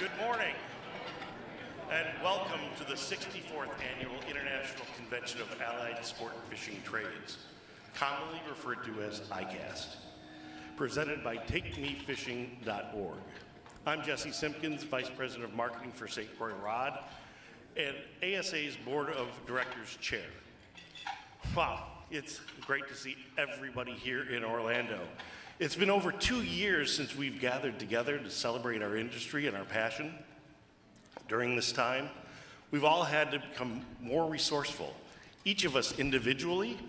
Good morning, and welcome to the 64th Annual International Convention of Allied Sport Fishing Trades, commonly referred to as ICAST, presented by TakeMeFishing.org. I'm Jesse Simpkins, Vice President of Marketing for St. Croix Rod, and ASA's Board of Directors Chair. Wow, it's great to see everybody here in Orlando. It's been over 2 years since we've gathered together to celebrate our industry and our passion. During this time, we've all had to become more resourceful, each of us individually,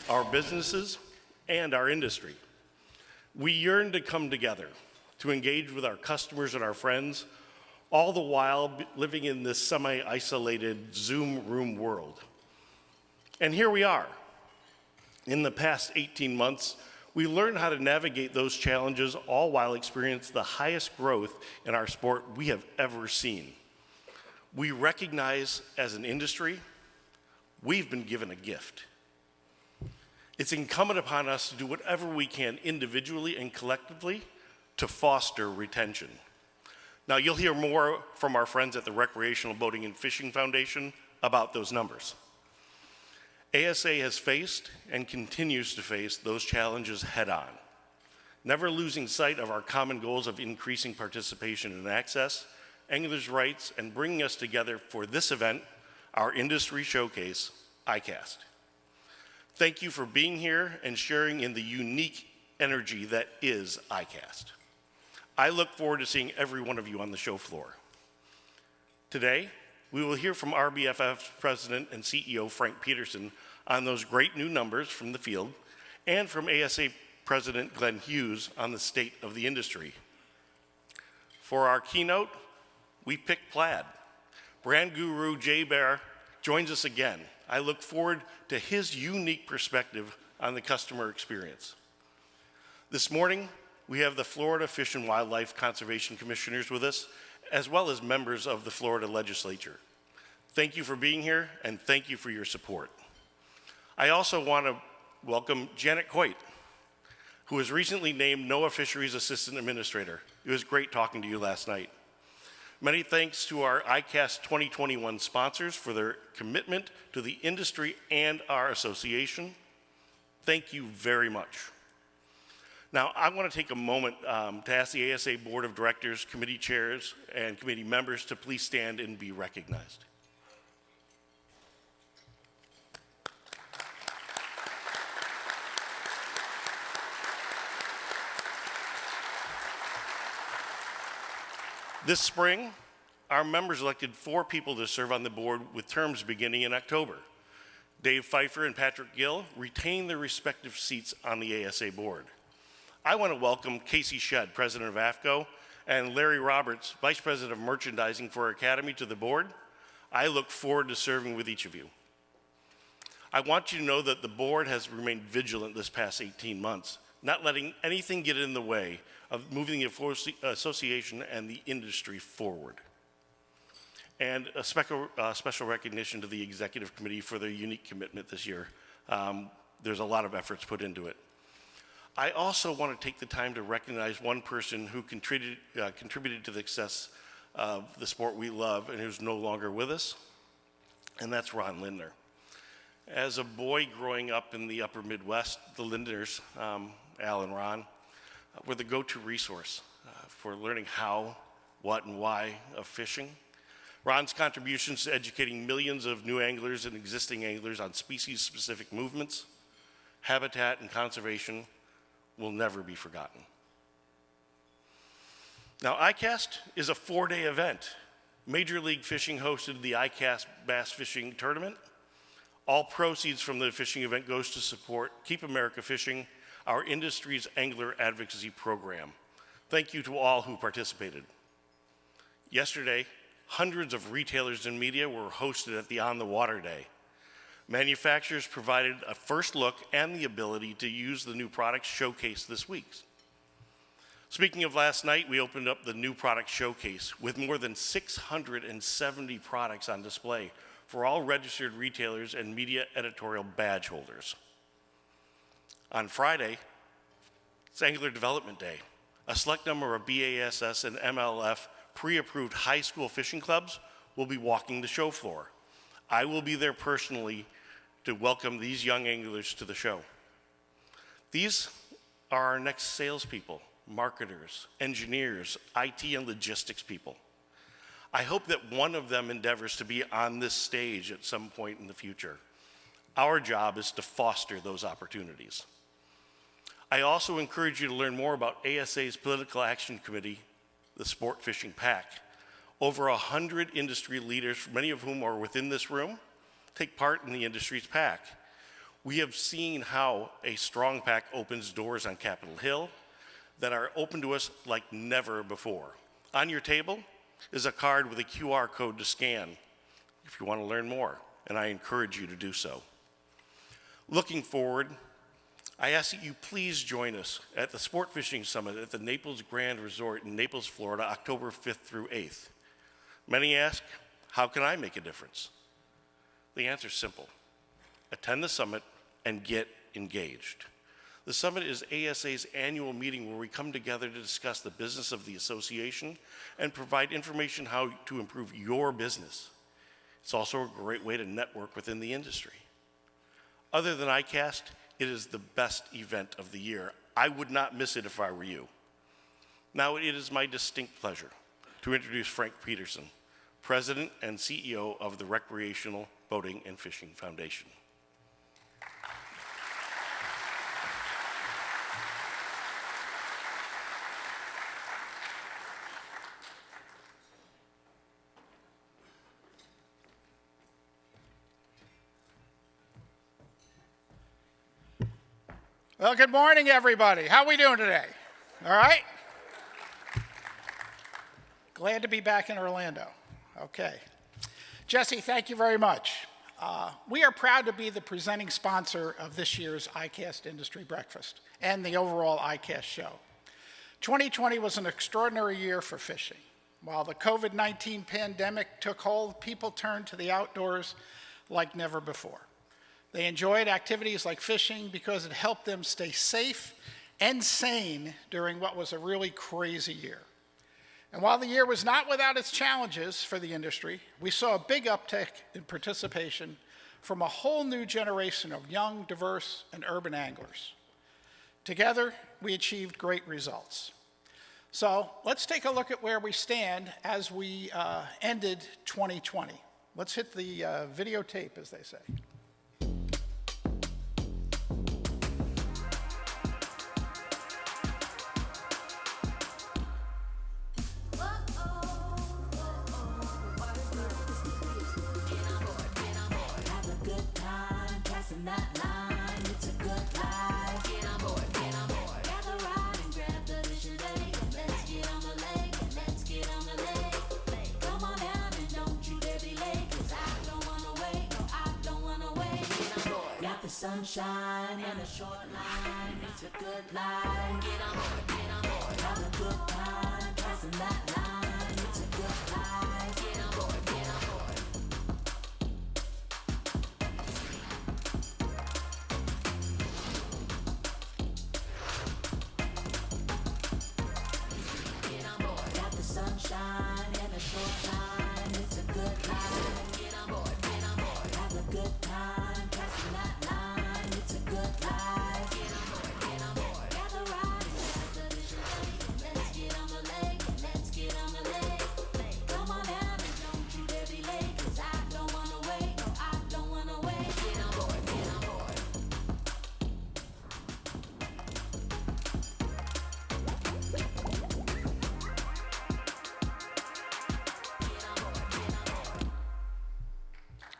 our businesses, and our industry. We yearn to come together, to engage with our customers and our friends, all the while living in this semi-isolated Zoom room world. And here we are. In the past 18 months, we learned how to navigate those challenges, all while experiencing the highest growth in our sport we have ever seen. We recognize as an industry, we've been given a gift. It's incumbent upon us to do whatever we can individually and collectively to foster retention. Now, you'll hear more from our friends at the Recreational Boating and Fishing Foundation about those numbers. ASA has faced and continues to face those challenges head on, never losing sight of our common goals of increasing participation and access, anglers' rights, and bringing us together for this event, our industry showcase, ICAST. Thank you for being here and sharing in the unique energy that is ICAST. I look forward to seeing every one of you on the show floor. Today, we will hear from RBFF's President and CEO, Frank Peterson, on those great new numbers from the field, and from ASA President Glenn Hughes on the state of the industry. For our keynote, we picked plaid. Brand guru Jay Bear joins us again. I look forward to his unique perspective on the customer experience. This morning, we have the Florida Fish and Wildlife Conservation Commissioners with us, as well as members of the Florida Legislature. Thank you for being here, and thank you for your support. I also want to welcome Janet Coit, who was recently named NOAA Fisheries Assistant Administrator. It was great talking to you last night. Many thanks to our ICAST 2021 sponsors for their commitment to the industry and our association. Thank you very much. Now, I want to take a moment to ask the ASA Board of Directors, committee chairs, and committee members to please stand and be recognized. This spring, our members elected 4 people to serve on the board with terms beginning in October. Dave Pfeiffer and Patrick Gill retain their respective seats on the ASA board. I want to welcome Casey Shedd, President of AFCO, and Larry Roberts, Vice President of Merchandising for Academy, to the board. I look forward to serving with each of you. I want you to know that the board has remained vigilant this past 18 months, not letting anything get in the way of moving the association and the industry forward. And a special recognition to the Executive Committee for their unique commitment this year. There's a lot of efforts put into it. I also want to take the time to recognize one person who contributed to the success of the sport we love and who's no longer with us, and that's Ron Lindner. As a boy growing up in the upper Midwest, the Lindners, Al and Ron, were the go-to resource for learning how, what, and why of fishing. Ron's contributions to educating millions of new anglers and existing anglers on species-specific movements, habitat, and conservation will never be forgotten. Now, ICAST is a 4-day event. Major League Fishing hosted the ICAST Bass Fishing Tournament. All proceeds from the fishing event goes to support Keep America Fishing, our industry's angler advocacy program. Thank you to all who participated. Yesterday, hundreds of retailers and media were hosted at the On the Water Day. Manufacturers provided a first look and the ability to use the new products showcased this week. Speaking of last night, we opened up the new product showcase with more than 670 products on display for all registered retailers and media editorial badge holders. On Friday, it's Angler Development Day. A select number of BASS and MLF pre-approved high school fishing clubs will be walking the show floor. I will be there personally to welcome these young anglers to the show. These are our next salespeople, marketers, engineers, IT and logistics people. I hope that one of them endeavors to be on this stage at some point in the future. Our job is to foster those opportunities. I also encourage you to learn more about ASA's Political Action Committee, the Sport Fishing PAC. Over 100 industry leaders, many of whom are within this room, take part in the industry's PAC. We have seen how a strong PAC opens doors on Capitol Hill that are open to us like never before. On your table is a card with a QR code to scan if you want to learn more, and I encourage you to do so. Looking forward, I ask that you please join us at the Sport Fishing Summit at the Naples Grand Resort in Naples, Florida, October 5th through 8th. Many ask, how can I make a difference? The answer is simple. Attend the summit and get engaged. The summit is ASA's annual meeting where we come together to discuss the business of the association and provide information how to improve your business. It's also a great way to network within the industry. Other than ICAST, it is the best event of the year. I would not miss it if I were you. Now it is my distinct pleasure to introduce Frank Peterson, President and CEO of the Recreational Boating and Fishing Foundation. Well, good morning, everybody. How are we doing today? All right? Glad to be back in Orlando. Okay. Jesse, thank you very much. We are proud to be the presenting sponsor of this year's ICAST Industry Breakfast and the overall ICAST show. 2020 was an extraordinary year for fishing. While the COVID-19 pandemic took hold, people turned to the outdoors like never before. They enjoyed activities like fishing because it helped them stay safe and sane during what was a really crazy year. And while the year was not without its challenges for the industry, we saw a big uptick in participation from a whole new generation of young, diverse, and urban anglers. Together, we achieved great results. So let's take a look at where we stand as we ended 2020. Let's hit the videotape, as they say. Sunshine and a short line, it's a good life. Get on board, have a good time, passing that line, it's a good life. Get on board, get on board. Get on board, got the sunshine and a short line, it's a good life. Get on board, have a good time, passing that line. Good life. Get on board, gather round and grab the vision lake. Let's get on the lake, let's get on the lake. Come on down and don't you dare be late, 'cause I don't wanna wait, no, I don't wanna wait. Get on board, get on board.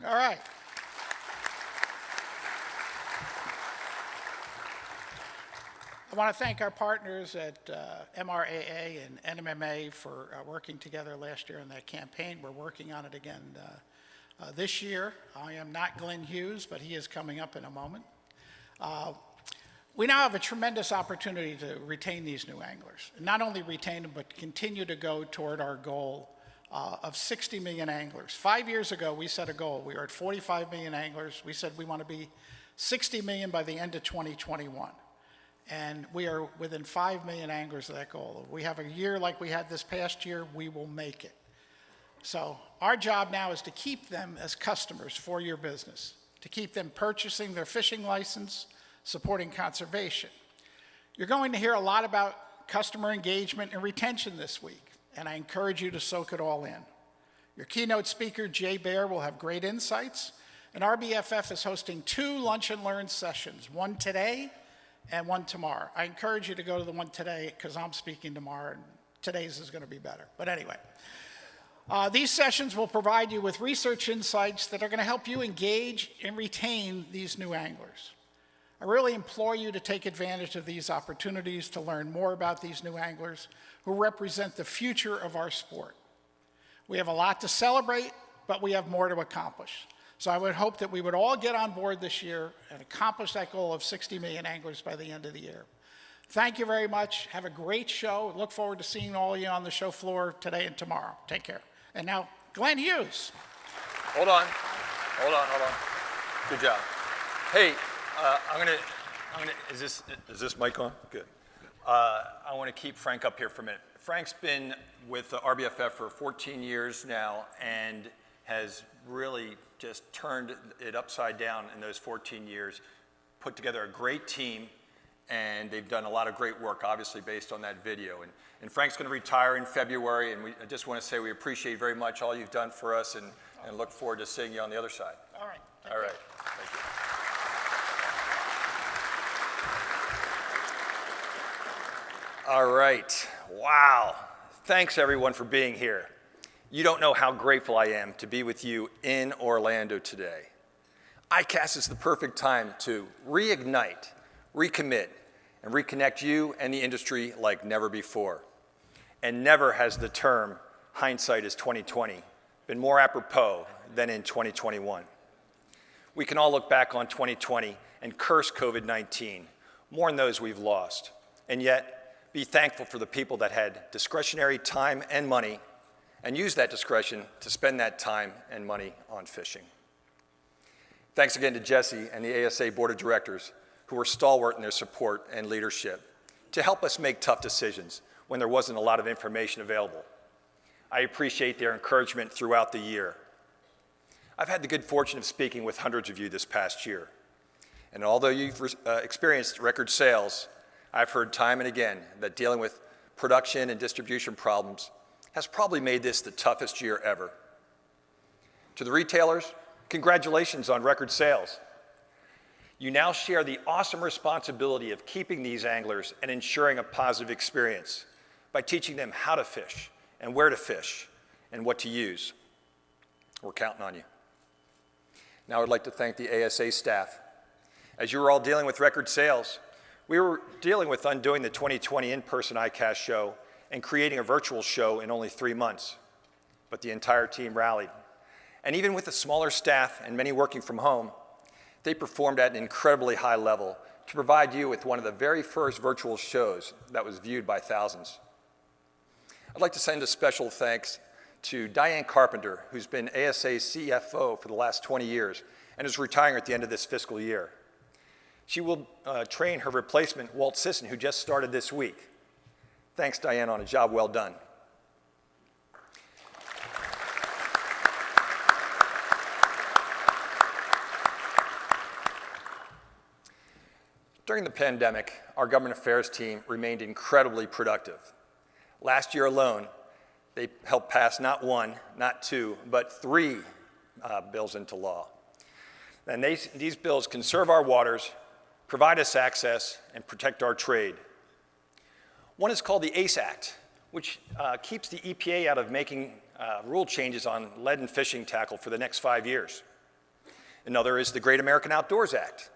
All right. I want to thank our partners at MRAA and NMMA for working together last year on that campaign. We're working on it again this year. I am not Glenn Hughes, but he is coming up in a moment. We now have a tremendous opportunity to retain these new anglers. And not only retain them, but continue to go toward our goal of 60 million anglers. 5 years ago, we set a goal. We were at 45 million anglers. We said we want to be 60 million by the end of 2021. and we are within 5 million anglers of that goal. If we have a year like we had this past year, we will make it. So our job now is to keep them as customers for your business, to keep them purchasing their fishing license, supporting conservation. You're going to hear a lot about customer engagement and retention this week, and I encourage you to soak it all in. Your keynote speaker, Jay Baer, will have great insights, and RBFF is hosting 2 lunch and learn sessions, one today and one tomorrow. I encourage you to go to the one today because I'm speaking tomorrow, and today's is going to be better. But anyway, these sessions will provide you with research insights that are going to help you engage and retain these new anglers. I really implore you to take advantage of these opportunities to learn more about these new anglers who represent the future of our sport. We have a lot to celebrate, but we have more to accomplish. So I would hope that we would all get on board this year and accomplish that goal of 60 million anglers by the end of the year. Thank you very much. Have a great show. Look forward to seeing all of you on the show floor today and tomorrow. Take care. And now, Glenn Hughes. Hold on. Good job. Hey, is this mic on? Good. I want to keep Frank up here for a minute. Frank's been with RBFF for 14 years now and has really just turned it upside down in those 14 years, put together a great team, and they've done a lot of great work, obviously, based on that video. And Frank's going to retire in February, and I just want to say we appreciate very much all you've done for us and look forward to seeing you on the other side. All right. All right. Thank you. All right. Wow. Thanks, everyone, for being here. You don't know how grateful I am to be with you in Orlando today. ICAST is the perfect time to reignite, recommit, and reconnect you and the industry like never before. And never has the term hindsight is 2020 been more apropos than in 2021. We can all look back on 2020 and curse COVID-19, mourn those we've lost, and yet be thankful for the people that had discretionary time and money and use that discretion to spend that time and money on fishing. Thanks again to Jesse and the ASA Board of Directors who were stalwart in their support and leadership to help us make tough decisions when there wasn't a lot of information available. I appreciate their encouragement throughout the year. I've had the good fortune of speaking with hundreds of you this past year. And although you've experienced record sales, I've heard time and again that dealing with production and distribution problems has probably made this the toughest year ever. To the retailers, congratulations on record sales. You now share the awesome responsibility of keeping these anglers and ensuring a positive experience by teaching them how to fish and where to fish and what to use. We're counting on you. Now I'd like to thank the ASA staff. As you were all dealing with record sales, we were dealing with undoing the 2020 in-person ICAST show and creating a virtual show in only 3 months. But the entire team rallied. And even with a smaller staff and many working from home, they performed at an incredibly high level to provide you with one of the very first virtual shows that was viewed by thousands. I'd like to send a special thanks to Diane Carpenter, who's been ASA's CFO for the last 20 years and is retiring at the end of this fiscal year. She will train her replacement, Walt Sisson, who just started this week. Thanks, Diane, on a job well done. During the pandemic, our government affairs team remained incredibly productive. Last year alone, they helped pass not 1, not 2, but 3 bills into law. And these bills conserve our waters, provide us access, and protect our trade. One is called the ACE Act, which keeps the EPA out of making rule changes on lead and fishing tackle for the next 5 years. Another is the Great American Outdoors Act.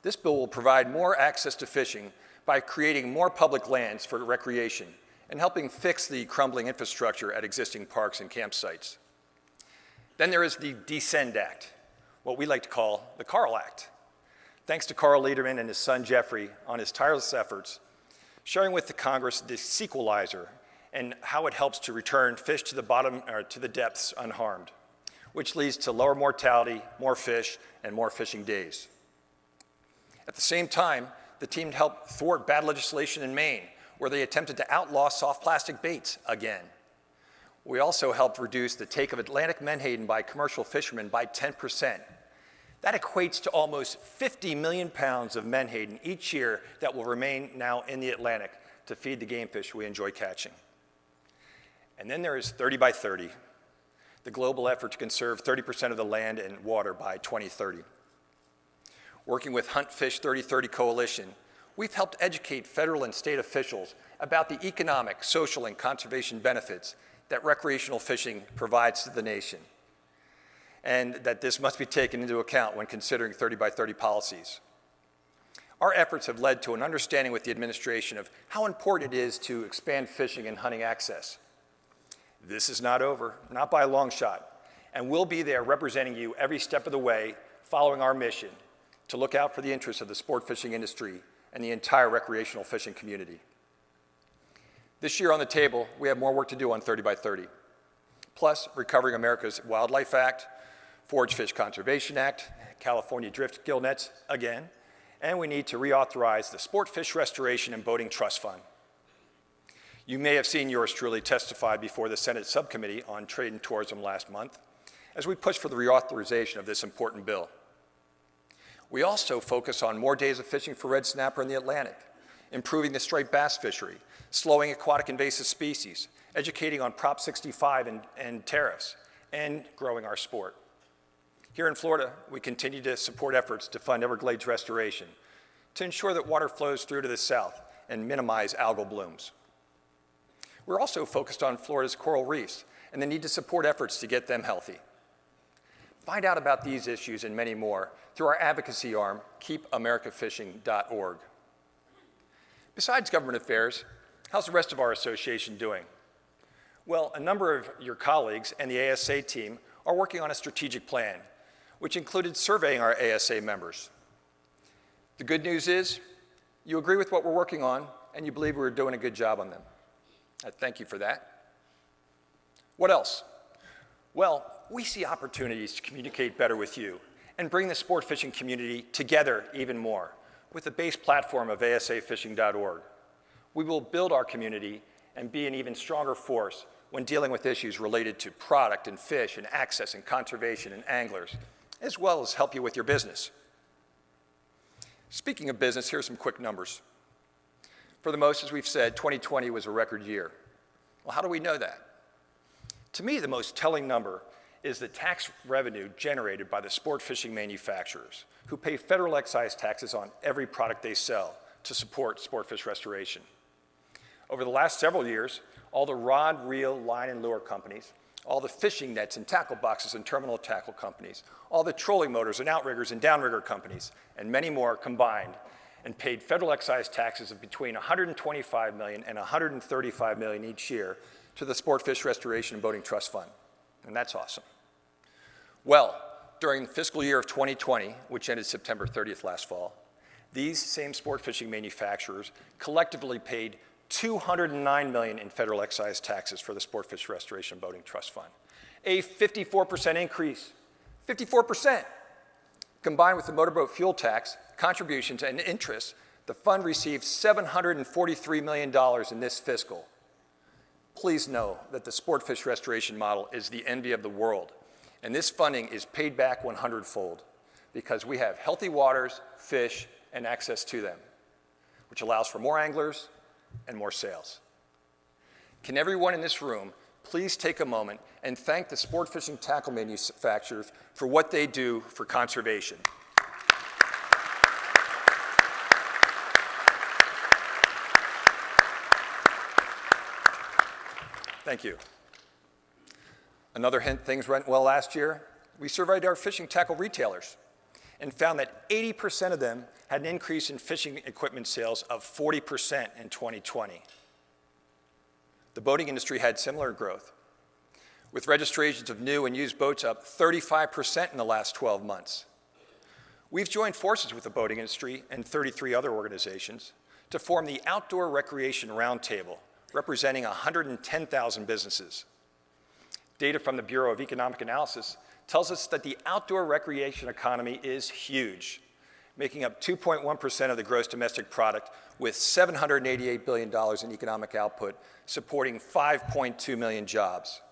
This bill will provide more access to fishing by creating more public lands for recreation and helping fix the crumbling infrastructure at existing parks and campsites. Then there is the Descend Act, what we like to call the Carl Act. Thanks to Carl Lederman and his son Jeffrey on his tireless efforts, sharing with the Congress the sequelizer and how it helps to return fish to the bottom or to the depths unharmed, which leads to lower mortality, more fish, and more fishing days. At the same time, the team helped thwart bad legislation in Maine, where they attempted to outlaw soft plastic baits again. We also helped reduce the take of Atlantic menhaden by commercial fishermen by 10%. That equates to almost 50 million pounds of menhaden each year that will remain now in the Atlantic to feed the game fish we enjoy catching. And then there is 30 by 30, the global effort to conserve 30% of the land and water by 2030. Working with Hunt Fish 3030 Coalition, we've helped educate federal and state officials about the economic, social, and conservation benefits that recreational fishing provides to the nation, and that this must be taken into account when considering 30 by 30 policies. Our efforts have led to an understanding with the administration of how important it is to expand fishing and hunting access. This is not over, not by a long shot, and we'll be there representing you every step of the way, following our mission to look out for the interests of the sport fishing industry and the entire recreational fishing community. This year on the table, we have more work to do on 30 by 30. Plus, Recovering America's Wildlife Act, Forage Fish Conservation Act, California Drift Gill Nets again, and we need to reauthorize the Sport Fish Restoration and Boating Trust Fund. You may have seen yours truly testify before the Senate Subcommittee on Trade and Tourism last month as we push for the reauthorization of this important bill. We also focus on more days of fishing for red snapper in the Atlantic, improving the striped bass fishery, slowing aquatic invasive species, educating on Prop 65 and tariffs, and growing our sport. Here in Florida, we continue to support efforts to fund Everglades restoration to ensure that water flows through to the south and minimize algal blooms. We're also focused on Florida's coral reefs and the need to support efforts to get them healthy. Find out about these issues and many more through our advocacy arm, keepamericafishing.org. Besides government affairs, how's the rest of our association doing? Well, a number of your colleagues and the ASA team are working on a strategic plan, which included surveying our ASA members. The good news is, you agree with what we're working on, and you believe we're doing a good job on them. I thank you for that. What else? Well, we see opportunities to communicate better with you and bring the sport fishing community together even more with the base platform of asafishing.org. We will build our community and be an even stronger force when dealing with issues related to product and fish and access and conservation and anglers, as well as help you with your business. Speaking of business, here's some quick numbers. For the most, as we've said, 2020 was a record year. Well, how do we know that? To me, the most telling number is the tax revenue generated by the sport fishing manufacturers who pay federal excise taxes on every product they sell to support sport fish restoration. Over the last several years, all the rod, reel, line, and lure companies, all the fishing nets and tackle boxes and terminal tackle companies, all the trolling motors and outriggers and downrigger companies, and many more combined and paid federal excise taxes of between $125 million and $135 million each year to the Sport Fish Restoration and Boating Trust Fund. And that's awesome. Well, during the fiscal year of 2020, which ended September 30th last fall, these same sport fishing manufacturers collectively paid $209 million in federal excise taxes for the Sport Fish Restoration and Boating Trust Fund, a 54% increase, 54%. Combined with the motorboat fuel tax, contributions, and interest, the fund received $743 million in this fiscal. Please know that the sport fish restoration model is the envy of the world, and this funding is paid back 100-fold because we have healthy waters, fish, and access to them, which allows for more anglers and more sales. Can everyone in this room please take a moment and thank the sport fishing tackle manufacturers for what they do for conservation. Thank you. Another hint things went well last year, we surveyed our fishing tackle retailers and found that 80% of them had an increase in fishing equipment sales of 40% in 2020. The boating industry had similar growth, with registrations of new and used boats up 35% in the last 12 months. We've joined forces with the boating industry and 33 other organizations to form the Outdoor Recreation Roundtable, representing 110,000 businesses. Data from the Bureau of Economic Analysis tells us that the outdoor recreation economy is huge, making up 2.1% of the gross domestic product with $788 billion in economic output, supporting 5.2 million jobs.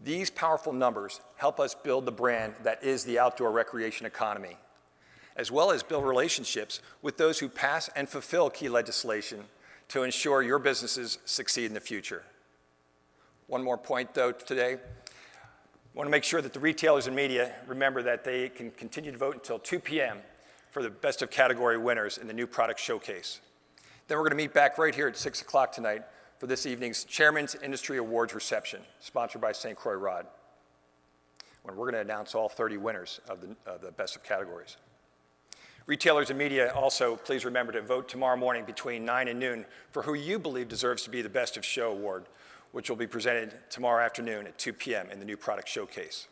These powerful numbers help us build the brand that is the outdoor recreation economy, as well as build relationships with those who pass and fulfill key legislation to ensure your businesses succeed in the future. One more point, though, today. I want to make sure that the retailers and media remember that they can continue to vote until 2 p.m. for the best of category winners in the new product showcase. Then we're going to meet back right here at 6 o'clock tonight for this evening's Chairman's Industry Awards reception, sponsored by St. Croix Rod, when we're going to announce all 30 winners of the best of categories. Retailers and media also, please remember to vote tomorrow morning between 9 and noon for who you believe deserves to be the Best of Show award, which will be presented tomorrow afternoon at 2 p.m. in the new product showcase.